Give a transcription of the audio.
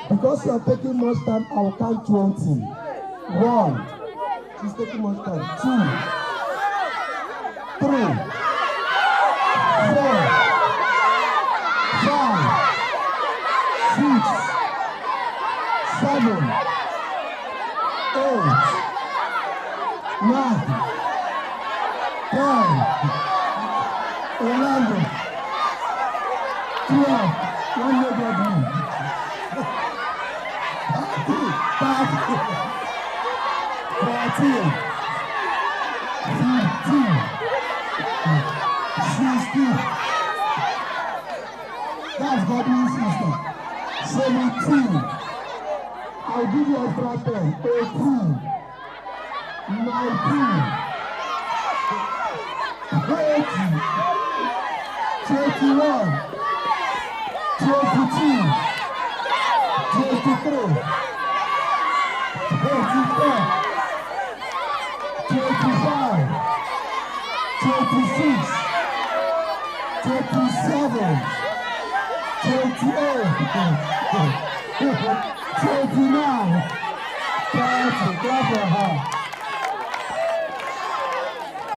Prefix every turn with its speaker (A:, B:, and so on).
A: Because you are taking much time, I will count 20. 1. She's taking much time. 2, 3, 4, 5, 6, 7, 8, 9, 10, 11, 12. One leg of me. 14, 15, 16. That's Godwin's sister. 17. I'll give you extra 10. 18, 19, 20, 21, 22, 23, 24, 25, 26, 27, 28, 29, 30. Clap your hands.